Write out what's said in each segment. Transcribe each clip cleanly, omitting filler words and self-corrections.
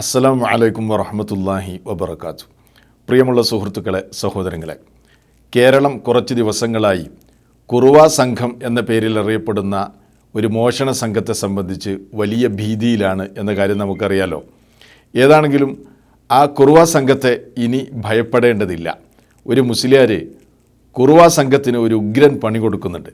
അസ്സലാമു അലൈക്കും വറഹ്മത്തുള്ളാഹി വബറകാതുഹു. പ്രിയമുള്ള സുഹൃത്തുക്കളെ, സഹോദരങ്ങളെ, കേരളം കുറച്ച് ദിവസങ്ങളായി കുറുവ സംഘം എന്ന പേരിൽ അറിയപ്പെടുന്ന ഒരു മോഷണ സംഘത്തെ സംബന്ധിച്ച് വലിയ ഭീതിയിലാണ് എന്ന കാര്യം നമുക്കറിയാലോ. ഏതാണെങ്കിലും ആ കുറുവ സംഘത്തെ ഇനി ഭയപ്പെടേണ്ടതില്ല. ഒരു മുസ്ലിയാർ കുറുവ സംഘത്തിന് ഒരു ഉഗ്രൻ പണി കൊടുക്കുന്നുണ്ട്.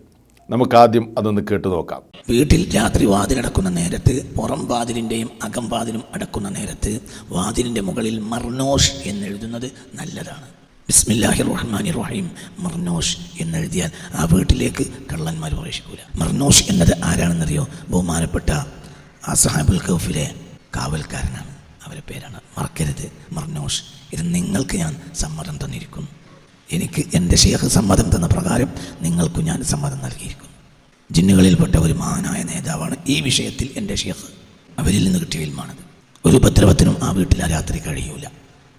നമുക്കാദ്യം അതൊന്ന് കേട്ടു നോക്കാം. വീട്ടിൽ രാത്രി വാതിലടക്കുന്ന നേരത്ത് പുറം വാതിലിൻ്റെയും അകം വാതിലും അടക്കുന്ന നേരത്ത് വാതിലിൻ്റെ മുകളിൽ മർനോഷ് എന്നെഴുതുന്നത് നല്ലതാണ്. ബിസ്മില്ലാഹിർ റഹ്മാനിർ റഹീം മർനോഷ് എന്നെഴുതിയാൽ ആ വീട്ടിലേക്ക് കള്ളന്മാർ പ്രവേശിക്കൂല. മർനോഷ് എന്നത് ആരാണെന്നറിയോ? ബഹുമാനപ്പെട്ട അസ്ഹാബുൽ കഹ്ഫിലെ കാവൽക്കാരനാണ്. അവരുടെ പേരാണ്, മറക്കരുത്, മർനോഷ്. ഇത് നിങ്ങൾക്ക് ഞാൻ സമ്മതം തന്നിരിക്കുന്നു. എനിക്ക് എൻ്റെ ഷെയ്ഖ് സമ്മതം തന്ന പ്രകാരം നിങ്ങൾക്കു ഞാൻ സമ്മതം നൽകിയിരിക്കുന്നു. ജിന്നുകളിൽപ്പെട്ട ഒരു മഹാനായ നേതാവാണ് ഈ വിഷയത്തിൽ എൻ്റെ ഷെയ്ഖ്. അവരിൽ നിന്ന് കിട്ടിയ ഇൽമാണത്. ഒരു ഉപദ്രവത്തിനും ആ വീട്ടിൽ ആ രാത്രി കഴിയൂല.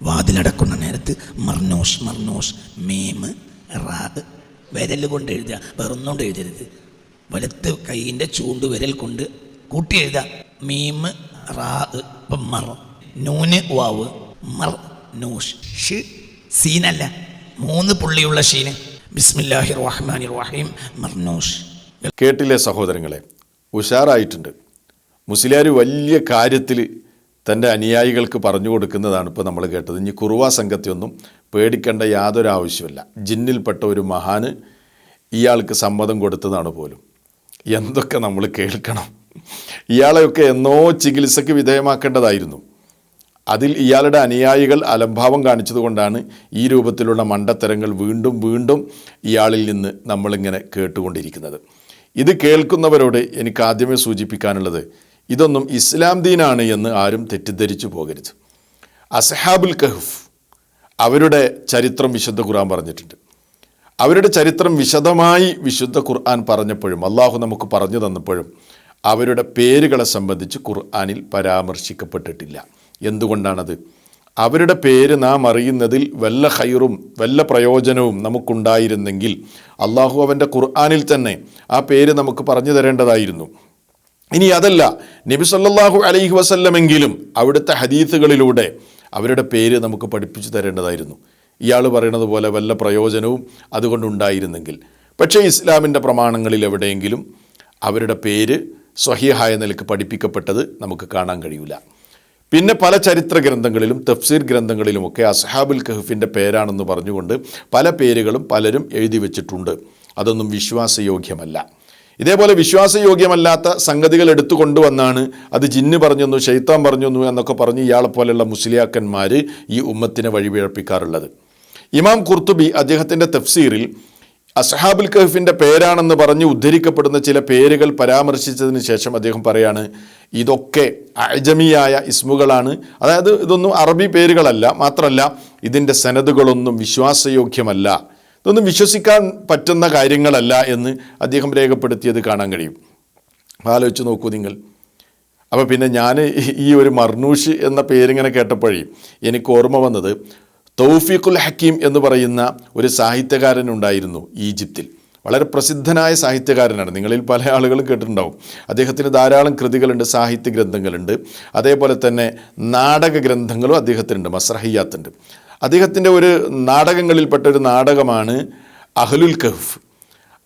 വാതിലടക്കുന്ന നേരത്ത് മർനോഷ്, മർനോഷ്, മീമ് റാ വിരൽ കൊണ്ട് എഴുതുക, വേറൊന്നുകൊണ്ട് എഴുതരുത്. വലത്ത് കൈയിൻ്റെ ചൂണ്ട് വിരൽ കൊണ്ട് കൂട്ടി എഴുതുക. മീമ് റാ മർ, നൂന് വാവ്, മർ നോഷ്, ഷ് സീനല്ല, 3 പുള്ളിയുള്ള ഷീന്. ബിസ്മില്ലാഹിർ റഹ്മാനിർ റഹീം മർനോഷ്. കേട്ടില്ലേ സഹോദരങ്ങളെ? ഉഷാറായിട്ടുണ്ട്. മുസ്ലിയാർ വലിയ കാര്യത്തിൽ തൻ്റെ അനുയായികൾക്ക് പറഞ്ഞു കൊടുക്കുന്നതാണ് ഇപ്പോൾ നമ്മൾ കേട്ടത്. ഇനി കുറുവ സംഘത്തെ ഒന്നും പേടിക്കേണ്ട യാതൊരു ആവശ്യമില്ല. ജിന്നിൽപ്പെട്ട ഒരു മഹാന് ഇയാൾക്ക് സമ്മതം കൊടുത്തതാണ് പോലും. എന്തൊക്കെ നമ്മൾ കേൾക്കണം. ഇയാളെയൊക്കെ എന്നോ ചികിത്സയ്ക്ക് വിധേയമാക്കേണ്ടതായിരുന്നു. അതിൽ ഇയാളുടെ അനുയായികൾ അലംഭാവം കാണിച്ചതുകൊണ്ടാണ് ഈ രൂപത്തിലുള്ള മണ്ടത്തരങ്ങൾ വീണ്ടും വീണ്ടും ഇയാളിൽ നിന്ന് നമ്മളിങ്ങനെ കേട്ടുകൊണ്ടിരിക്കുന്നത്. ഇത് കേൾക്കുന്നവരോട് എനിക്ക് ആദ്യമേ സൂചിപ്പിക്കാനുള്ളത്, ഇതൊന്നും ഇസ്ലാം ദീനാണ് എന്ന് ആരും തെറ്റിദ്ധരിച്ചു പോകരുത്. അസ്ഹാബുൽ കഹ്ഫ് അവരുടെ ചരിത്രം വിശുദ്ധ ഖുർആൻ പറഞ്ഞിട്ടുണ്ട്. അവരുടെ ചരിത്രം വിശദമായി വിശുദ്ധ ഖുർആൻ പറഞ്ഞപ്പോഴും അള്ളാഹു നമുക്ക് പറഞ്ഞു തന്നപ്പോഴും അവരുടെ പേരുകളെ സംബന്ധിച്ച് ഖുർആനിൽ പരാമർശിക്കപ്പെട്ടിട്ടില്ല. എന്തുകൊണ്ടാണത്? അവരുടെ പേര് നാം അറിയുന്നതിൽ വല്ല ഖൈറും വല്ല പ്രയോജനവും നമുക്കുണ്ടായിരുന്നെങ്കിൽ അള്ളാഹു അവൻ്റെ ഖുർആനിൽ തന്നെ ആ പേര് നമുക്ക് പറഞ്ഞു തരേണ്ടതായിരുന്നു. ഇനി അതല്ല, നബി സല്ലല്ലാഹു അലൈഹി വസല്ലമെങ്കിലും അവിടുത്തെ ഹദീസുകളിലൂടെ അവരുടെ പേര് നമുക്ക് പഠിപ്പിച്ചു തരേണ്ടതായിരുന്നു. ഇയാൾ പറയുന്നത് പോലെ വല്ല പ്രയോജനവും അതുകൊണ്ടുണ്ടായിരുന്നെങ്കിൽ. പക്ഷേ ഇസ്ലാമിൻ്റെ പ്രമാണങ്ങളിൽ എവിടെയെങ്കിലും അവരുടെ പേര് സ്വഹീഹായ നിലക്ക് പഠിപ്പിക്കപ്പെട്ടത് നമുക്ക് കാണാൻ കഴിയില്ല. പിന്നെ പല ചരിത്ര ഗ്രന്ഥങ്ങളിലും തഫ്സീർ ഗ്രന്ഥങ്ങളിലുമൊക്കെ അസ്ഹാബുൽ കഹ്ഫിൻ്റെ പേരാണെന്ന് പറഞ്ഞുകൊണ്ട് പല പേരുകളും പലരും എഴുതി വച്ചിട്ടുണ്ട്. അതൊന്നും വിശ്വാസയോഗ്യമല്ല. ഇതേപോലെ വിശ്വാസയോഗ്യമല്ലാത്ത സംഗതികൾ എടുത്തു കൊണ്ടുവന്നാണ് അത് ജിന്ന് പറഞ്ഞെന്നു, ശൈത്താൻ പറഞ്ഞെന്നു എന്നൊക്കെ പറഞ്ഞ് ഇയാളെപ്പോലെയുള്ള മുസ്ലിയാക്കന്മാർ ഈ ഉമ്മത്തിനെ വഴിപിഴപ്പിക്കാറുള്ളത്. ഇമാം ഖുർത്തുബി അദ്ദേഹത്തിൻ്റെ തഫ്സീറിൽ അസ്ഹാബുൽ കഹ്ഫിൻ്റെ പേരാണെന്ന് പറഞ്ഞ് ഉദ്ധരിക്കപ്പെടുന്ന ചില പേരുകൾ പരാമർശിച്ചതിന് ശേഷം അദ്ദേഹം പറയാണ്, ഇതൊക്കെ അഅജമിയായ ഇസ്മുകളാണ്. അതായത് ഇതൊന്നും അറബി പേരുകളല്ല. മാത്രമല്ല ഇതിൻ്റെ സനദുകളൊന്നും വിശ്വാസയോഗ്യമല്ല, ഇതൊന്നും വിശ്വസിക്കാൻ പറ്റുന്ന കാര്യങ്ങളല്ല എന്ന് അദ്ദേഹം രേഖപ്പെടുത്തിയത് കാണാൻ കഴിയും. ആലോചിച്ച് നോക്കൂ നിങ്ങൾ. അപ്പോൾ പിന്നെ ഞാൻ ഈ ഒരു മർനൂഷ് എന്ന പേരിങ്ങനെ കേട്ടപ്പോഴേ എനിക്ക് ഓർമ്മ വന്നത് തൗഫീഖുൽ ഹക്കീം എന്ന് പറയുന്ന ഒരു സാഹിത്യകാരനുണ്ടായിരുന്നു ഈജിപ്തിൽ. വളരെ പ്രസിദ്ധനായ സാഹിത്യകാരനാണ്. നിങ്ങളിൽ പല ആളുകളും കേട്ടിട്ടുണ്ടാവും. അദ്ദേഹത്തിന് ധാരാളം കൃതികളുണ്ട്, സാഹിത്യ ഗ്രന്ഥങ്ങളുണ്ട്. അതേപോലെ തന്നെ നാടക ഗ്രന്ഥങ്ങളും അദ്ദേഹത്തിനുണ്ട്, മസ്രഹിയാത്തുണ്ട്. അദ്ദേഹത്തിൻ്റെ ഒരു നാടകങ്ങളിൽപ്പെട്ട ഒരു നാടകമാണ് അഹ്ലുൽ കഹ്ഫ്.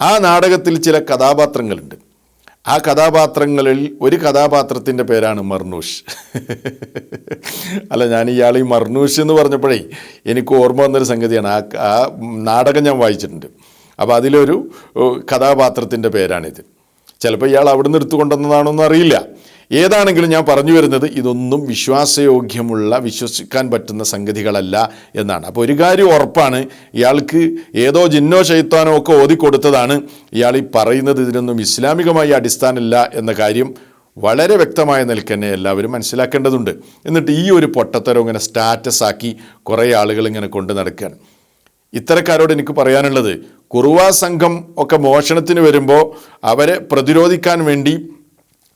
ആ നാടകത്തിൽ ചില കഥാപാത്രങ്ങളുണ്ട്. ആ കഥാപാത്രങ്ങളിൽ ഒരു കഥാപാത്രത്തിൻ്റെ പേരാണ് മർനൂഷ്. അല്ല, ഞാൻ ഇയാൾ ഈ മർനൂഷ് എന്ന് പറഞ്ഞപ്പോഴേ എനിക്ക് ഓർമ്മ വന്നൊരു സംഗതിയാണ്. ആ നാടകം ഞാൻ വായിച്ചിട്ടുണ്ട്. അപ്പോൾ അതിലൊരു കഥാപാത്രത്തിൻ്റെ പേരാണിത്. ചിലപ്പോൾ ഇയാൾ അവിടെ നിന്ന് എടുത്തുകൊണ്ടുവന്നതാണോന്നും അറിയില്ല. ഏതാണെങ്കിലും ഞാൻ പറഞ്ഞു വരുന്നത് ഇതൊന്നും വിശ്വാസയോഗ്യമുള്ള, വിശ്വസിക്കാൻ പറ്റുന്ന സംഗതികളല്ല എന്നാണ്. അപ്പോൾ ഒരു കാര്യം ഉറപ്പാണ്, ഇയാൾക്ക് ഏതോ ജിന്നോ ശൈത്താനോ ഒക്കെ ഓതിക്കൊടുത്തതാണ്. ഇയാൾ ഈ പറയുന്നത് ഇതിനൊന്നും ഇസ്ലാമികമായി അടിസ്ഥാനമില്ല എന്ന കാര്യം വളരെ വ്യക്തമായ നിലയ്ക്ക് തന്നെ എല്ലാവരും മനസ്സിലാക്കേണ്ടതുണ്ട്. എന്നിട്ട് ഈ ഒരു പൊട്ടത്തരം ഇങ്ങനെ സ്റ്റാറ്റസ് ആക്കി കുറേ ആളുകൾ ഇങ്ങനെ കൊണ്ട് നടക്കുകയാണ്. ഇത്തരക്കാരോട് എനിക്ക് പറയാനുള്ളത്, കുറുവ സംഘം ഒക്കെ മോഷണത്തിന് വരുമ്പോൾ അവരെ പ്രതിരോധിക്കാൻ വേണ്ടി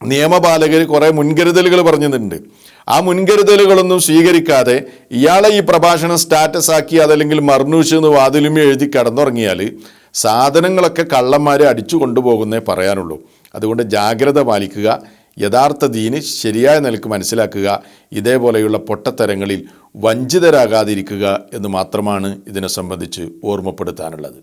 നിയമപാലകർ കുറേ മുൻകരുതലുകൾ പറഞ്ഞിട്ടുണ്ട്. ആ മുൻകരുതലുകളൊന്നും സ്വീകരിക്കാതെ ഇയാളെ ഈ പ്രഭാഷണം സ്റ്റാറ്റസ് ആക്കി അതല്ലെങ്കിൽ മർനൂഷ് എന്ന് വാതിലുമേ എഴുതി കിടന്നുറങ്ങിയാൽ സാധനങ്ങളൊക്കെ കള്ളന്മാരെ അടിച്ചു കൊണ്ടുപോകുന്നേ പറയാനുള്ളൂ. അതുകൊണ്ട് ജാഗ്രത പാലിക്കുക. യഥാർത്ഥ ദീന് ശരിയായ നിലക്ക് മനസ്സിലാക്കുക, ഇതേപോലെയുള്ള പൊട്ടത്തരങ്ങളിൽ വഞ്ചിതരാകാതിരിക്കുക എന്ന് മാത്രമാണ് ഇതിനെ സംബന്ധിച്ച് ഓർമ്മപ്പെടുത്താനുള്ളത്.